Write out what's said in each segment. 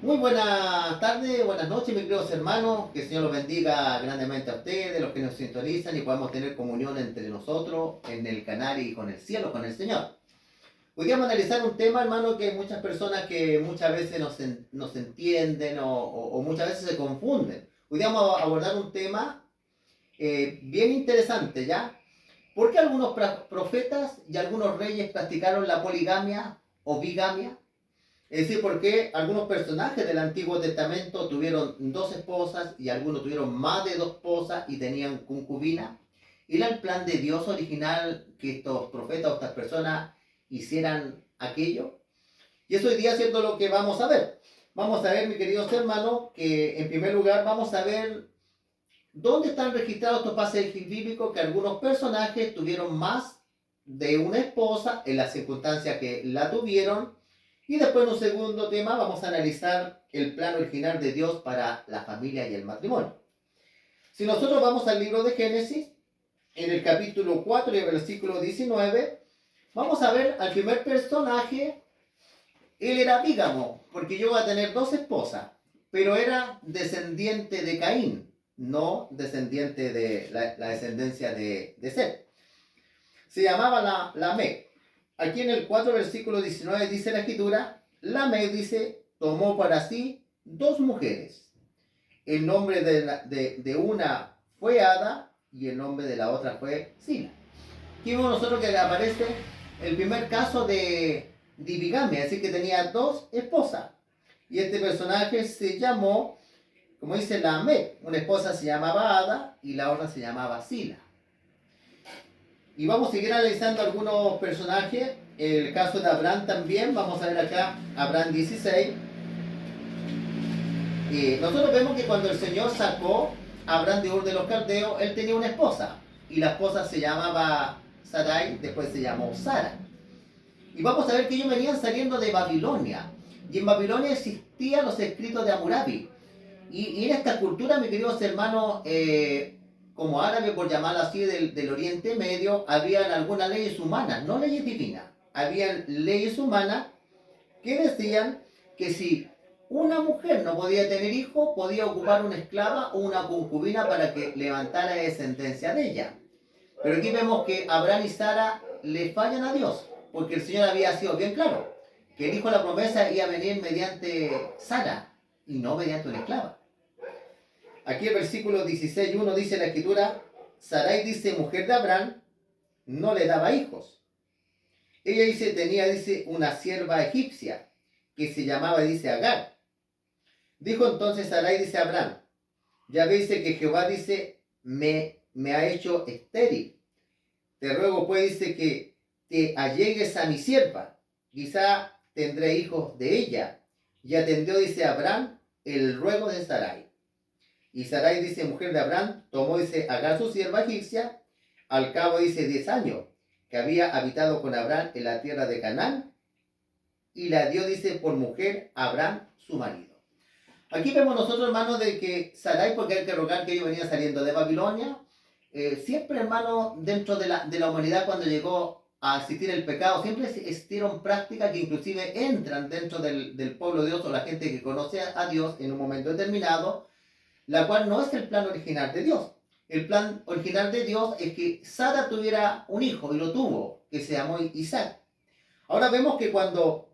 Muy buenas tardes, buenas noches, mis queridos hermanos. Que el Señor los bendiga grandemente a ustedes, los que nos sintonizan y podamos tener comunión entre nosotros en el canal y con el cielo, con el Señor. Hoy vamos a analizar un tema, hermano, que hay muchas personas que muchas veces nos entienden o muchas veces se confunden. Hoy vamos a abordar un tema bien interesante, ¿ya? ¿Por qué algunos profetas y algunos reyes practicaron la poligamia o bigamia? Es decir, porque algunos personajes del Antiguo Testamento tuvieron dos esposas y algunos tuvieron más de dos esposas y tenían concubina. ¿Era el plan de Dios original que estos profetas o estas personas hicieran aquello? Y eso hoy día es cierto lo que vamos a ver. Vamos a ver, mis queridos hermanos, que en primer lugar vamos a ver dónde están registrados estos pasajes bíblicos que algunos personajes tuvieron más de una esposa en las circunstancias que la tuvieron. Y después en un segundo tema vamos a analizar el plan original de Dios para la familia y el matrimonio. Si nosotros vamos al libro de Génesis, en el capítulo 4 y el versículo 19, vamos a ver al primer personaje. Él era bígamo, porque llegó a tener dos esposas, pero era descendiente de Caín, no descendiente de la descendencia de Set. Se llamaba Lamec. Aquí en el 4 versículo 19 dice la escritura, Lamec dice, tomó para sí dos mujeres. El nombre de una fue Ada y el nombre de la otra fue Sila. Aquí vemos nosotros que aparece el primer caso de bigamia, es decir, que tenía dos esposas. Y este personaje se llamó, como dice Lamec, una esposa se llamaba Ada y la otra se llamaba Sila. Y vamos a seguir analizando algunos personajes. El caso de Abraham también, vamos a ver acá, Abraham 16. Nosotros vemos que cuando el Señor sacó a Abraham de Ur de los Caldeos, él tenía una esposa. Y la esposa se llamaba Sarai, después se llamó Sara. Y vamos a ver que ellos venían saliendo de Babilonia. Y en Babilonia existían los escritos de Hammurabi. Y en esta cultura, mis queridos hermanos, como árabe, por llamarlo así, del Oriente Medio, habían algunas leyes humanas, no leyes divinas. Habían leyes humanas que decían que si una mujer no podía tener hijo, podía ocupar una esclava o una concubina para que levantara descendencia de ella. Pero aquí vemos que Abraham y Sara le fallan a Dios, porque el Señor había sido bien claro, que el hijo de la promesa iba a venir mediante Sara y no mediante una esclava. Aquí el versículo 16:1 dice la escritura, Sarai dice, mujer de Abraham, no le daba hijos. Ella dice, dice, una sierva egipcia, que se llamaba, dice, Agar. Dijo entonces Sarai, dice Abraham, ya veis que Jehová dice, me ha hecho estéril. Te ruego pues, dice, que te allegues a mi sierva, quizá tendré hijos de ella. Y atendió, dice Abraham, el ruego de Sarai. Y Sarai, dice, mujer de Abraham, tomó, dice, Agar su sierva egipcia, al cabo, dice, 10 años, que había habitado con Abraham en la tierra de Canaán, y la dio, dice, por mujer a Abraham, su marido. Aquí vemos nosotros, hermanos, de que Sarai, porque hay que rogar que ellos venían saliendo de Babilonia, siempre, hermano, dentro de la humanidad, cuando llegó a existir el pecado, siempre existieron prácticas que inclusive entran dentro del pueblo de Dios o la gente que conoce a Dios en un momento determinado, la cual no es el plan original de Dios. El plan original de Dios es que Sara tuviera un hijo, y lo tuvo, que se llamó Isaac. Ahora vemos que cuando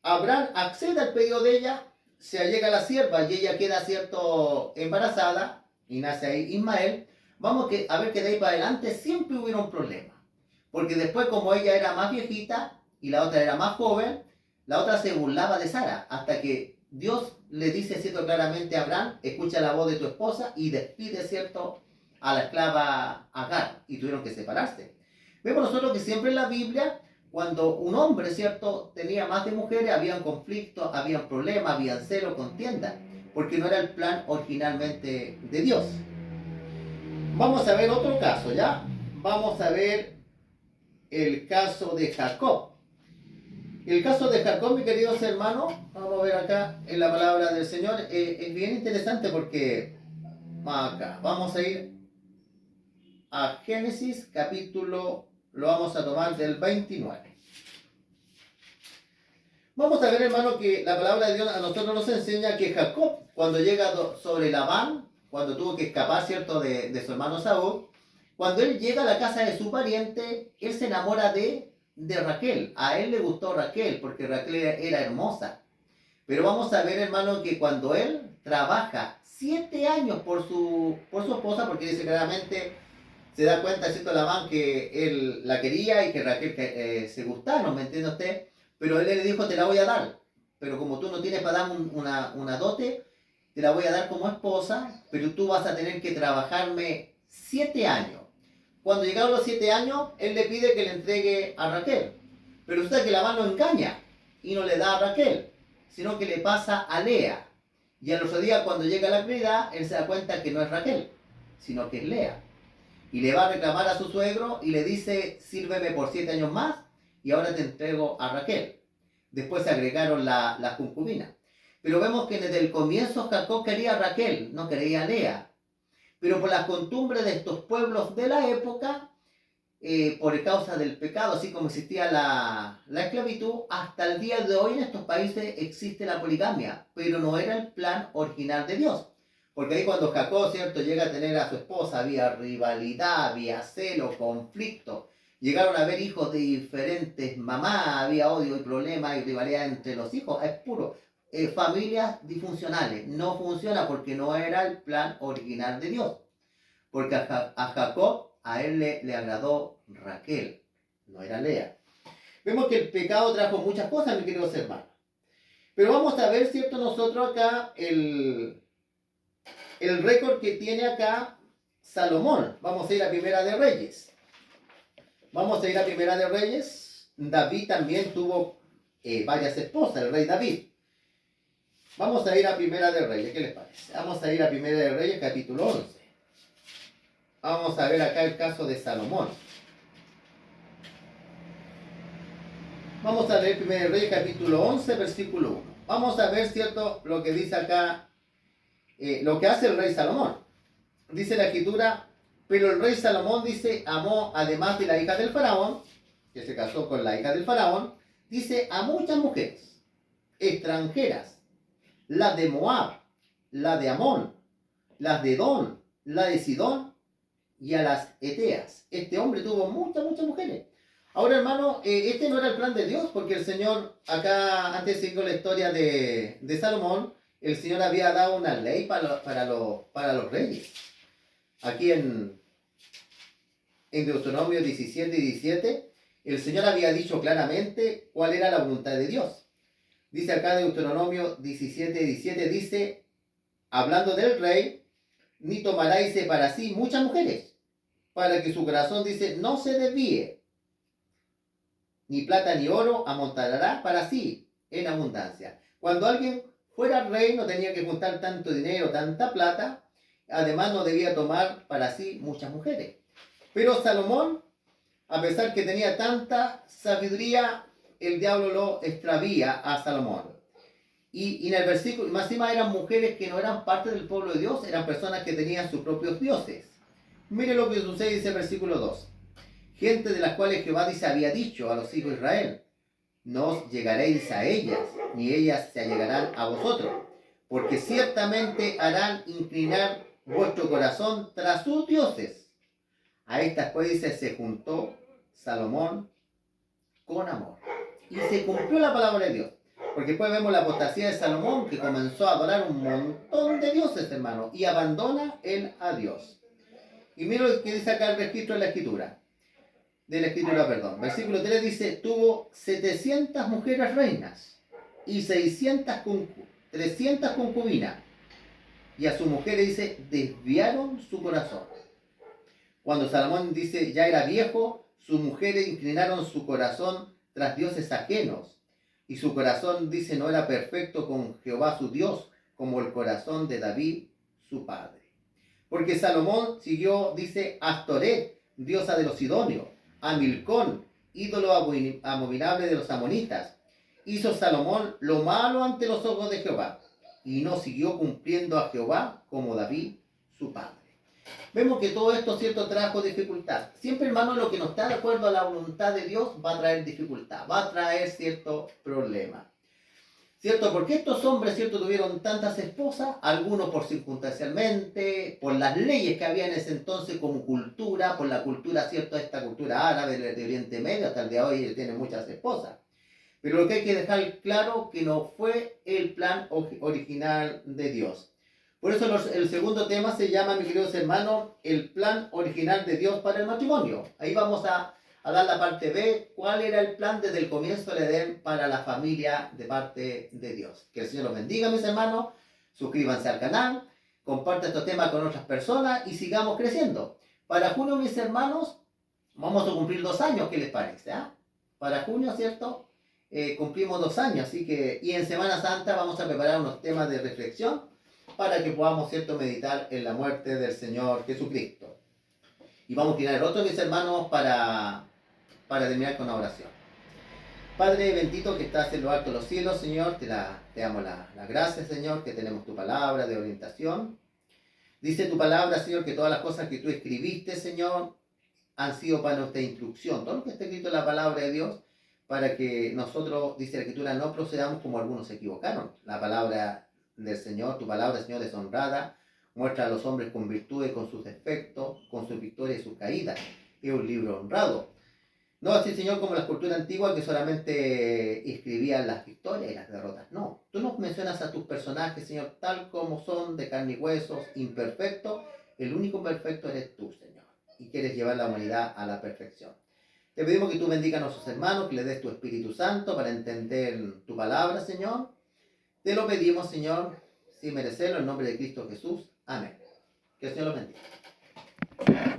Abraham accede al pedido de ella, se allega a la sierva y ella queda, cierto, embarazada, y nace ahí Ismael. Vamos a ver que de ahí para adelante siempre hubiera un problema. Porque después, como ella era más viejita y la otra era más joven, la otra se burlaba de Sara, hasta que Dios le dice, cierto, claramente a Abraham, escucha la voz de tu esposa y despide, cierto, a la esclava Agar, y tuvieron que separarse. Vemos nosotros que siempre en la Biblia, cuando un hombre, cierto, tenía más de mujeres, habían conflictos, habían problemas, habían celos, contiendas, porque no era el plan originalmente de Dios. Vamos a ver otro caso, ¿ya? Vamos a ver el caso de Jacob. El caso de Jacob, mis queridos hermanos, vamos a ver acá en la palabra del Señor, es bien interesante porque acá vamos a ir a Génesis capítulo, lo vamos a tomar del 29. Vamos a ver, hermano, que la palabra de Dios a nosotros nos enseña que Jacob, cuando llega sobre Labán, cuando tuvo que escapar, ¿cierto?, de su hermano Saúl, cuando él llega a la casa de su pariente, él se enamora de Raquel. A él le gustó Raquel, porque Raquel era hermosa. Pero vamos a ver, hermano, que cuando él trabaja 7 años por su esposa, porque dice claramente, se da cuenta, ¿cierto?, Labán, que él la quería y que Raquel se gustaron, ¿me entiende usted? Pero él le dijo, te la voy a dar. Pero como tú no tienes para dar una dote, te la voy a dar como esposa, pero tú vas a tener que trabajarme 7 años. Cuando llegaron los 7 años, él le pide que le entregue a Raquel. Pero usted que Labán lo engaña y no le da a Raquel, sino que le pasa a Lea. Y al otro día, cuando llega a la realidad, él se da cuenta que no es Raquel, sino que es Lea. Y le va a reclamar a su suegro y le dice, sírveme por 7 años más y ahora te entrego a Raquel. Después se agregaron las concubinas. Pero vemos que desde el comienzo Jacob quería a Raquel, no quería a Lea. Pero por las costumbres de estos pueblos de la época, por causa del pecado, así como existía la esclavitud, hasta el día de hoy en estos países existe la poligamia, pero no era el plan original de Dios. Porque ahí cuando Jacob, ¿cierto?, llega a tener a su esposa, había rivalidad, había celo, conflicto. Llegaron a haber hijos de diferentes mamás, había odio y problemas y rivalidad entre los hijos. Es puro. Familias disfuncionales. No funciona porque no era el plan original de Dios. Porque a Jacob, a él le agradó Raquel, no era Lea. Vemos que el pecado trajo muchas cosas, mis queridos hermanos. Pero vamos a ver, ¿cierto?, nosotros acá el récord que tiene acá Salomón. Vamos a ir a Primera de Reyes. Vamos a ir a Primera de Reyes. David también tuvo varias esposas, el rey David. Vamos a ir a Primera de Reyes, ¿qué les parece? Vamos a ir a Primera de Reyes, capítulo 11. Vamos a ver acá el caso de Salomón. Vamos a leer Primera de Reyes, capítulo 11, versículo 1. Vamos a ver, ¿cierto?, lo que dice acá, lo que hace el rey Salomón. Dice la escritura, pero el rey Salomón, dice, amó, además de la hija del faraón, que se casó con la hija del faraón, dice, a muchas mujeres extranjeras, las de Moab, la de Amón, las de Edom, la de Sidón y a las Eteas. Este hombre tuvo muchas mujeres. Ahora, hermano, este no era el plan de Dios, porque el Señor, acá, antes de seguir la historia de Salomón, el Señor había dado una ley para los reyes. Aquí en Deuteronomio 17, el Señor había dicho claramente cuál era la voluntad de Dios. Dice acá Deuteronomio 17, dice, hablando del rey, ni tomaráis para sí muchas mujeres, para que su corazón, dice, no se desvíe. Ni plata ni oro amontonará para sí en abundancia. Cuando alguien fuera rey no tenía que juntar tanto dinero, tanta plata, además no debía tomar para sí muchas mujeres. Pero Salomón, a pesar que tenía tanta sabiduría, el diablo lo extravía a Salomón. Y en el versículo, más encima eran mujeres que no eran parte del pueblo de Dios, eran personas que tenían sus propios dioses. Mire lo que sucede, dice el versículo 2. Gente de las cuales Jehová dice, había dicho a los hijos de Israel, no os llegaréis a ellas, ni ellas se allegarán a vosotros, porque ciertamente harán inclinar vuestro corazón tras sus dioses. A estas pues dice, se juntó Salomón con amor. Y se cumplió la palabra de Dios. Porque después vemos la apostasía de Salomón, que comenzó a adorar un montón de dioses, hermano, y abandona él a Dios. Y mira lo que dice acá el registro de la escritura. Versículo 3 dice, tuvo 700 mujeres reinas y 300 concubinas. Y a sus mujeres, dice, desviaron su corazón. Cuando Salomón, dice, ya era viejo, sus mujeres inclinaron su corazón tras dioses ajenos. Y su corazón, dice, no era perfecto con Jehová su Dios, como el corazón de David, su padre. Porque Salomón siguió, dice, a Astoret, diosa de los sidonios, a Milcón, ídolo abominable de los amonitas. Hizo Salomón lo malo ante los ojos de Jehová, y no siguió cumpliendo a Jehová como David, su padre. Vemos que todo esto, cierto, trajo dificultad. Siempre, hermano, lo que no está de acuerdo a la voluntad de Dios va a traer dificultad, va a traer cierto problema. ¿Cierto? Porque estos hombres, ¿cierto?, tuvieron tantas esposas, algunos por circunstancialmente, por las leyes que había en ese entonces como cultura, por la cultura, ¿cierto?, esta cultura árabe de Oriente Medio, hasta el día de hoy tienen muchas esposas. Pero lo que hay que dejar claro que no fue el plan original de Dios. Por eso el segundo tema se llama, mis queridos hermanos, el plan original de Dios para el matrimonio. Ahí vamos a dar la parte B, cuál era el plan desde el comienzo del Edén para la familia de parte de Dios. Que el Señor los bendiga, mis hermanos, suscríbanse al canal, compartan estos temas con otras personas y sigamos creciendo. Para junio, mis hermanos, vamos a cumplir 2 años, ¿qué les parece? Para junio, ¿cierto? Cumplimos 2 años, así que, y en Semana Santa vamos a preparar unos temas de reflexión para que podamos, ¿cierto?, meditar en la muerte del Señor Jesucristo. Y vamos a tirar el otro, mis hermanos, para terminar con una oración. Padre bendito que estás en lo alto de los cielos, Señor, te damos la gracia, Señor, que tenemos tu palabra de orientación. Dice tu palabra, Señor, que todas las cosas que tú escribiste, Señor, han sido para nuestra instrucción. Todo lo que está escrito en la palabra de Dios, para que nosotros, dice la Escritura, no procedamos como algunos se equivocaron. La palabra del Señor, tu palabra, Señor, es honrada, muestra a los hombres con virtudes, con sus defectos, con sus victorias y sus caídas. Es un libro honrado. No así, Señor, como la cultura antigua que solamente escribían las victorias y las derrotas. No, tú nos mencionas a tus personajes, Señor, tal como son, de carne y huesos, imperfectos. El único perfecto eres tú, Señor, y quieres llevar la humanidad a la perfección. Te pedimos que tú bendigas a nuestros hermanos, que les des tu Espíritu Santo para entender tu palabra, Señor. Te lo pedimos, Señor, sin merecerlo, en nombre de Cristo Jesús. Amén. Que el Señor los bendiga.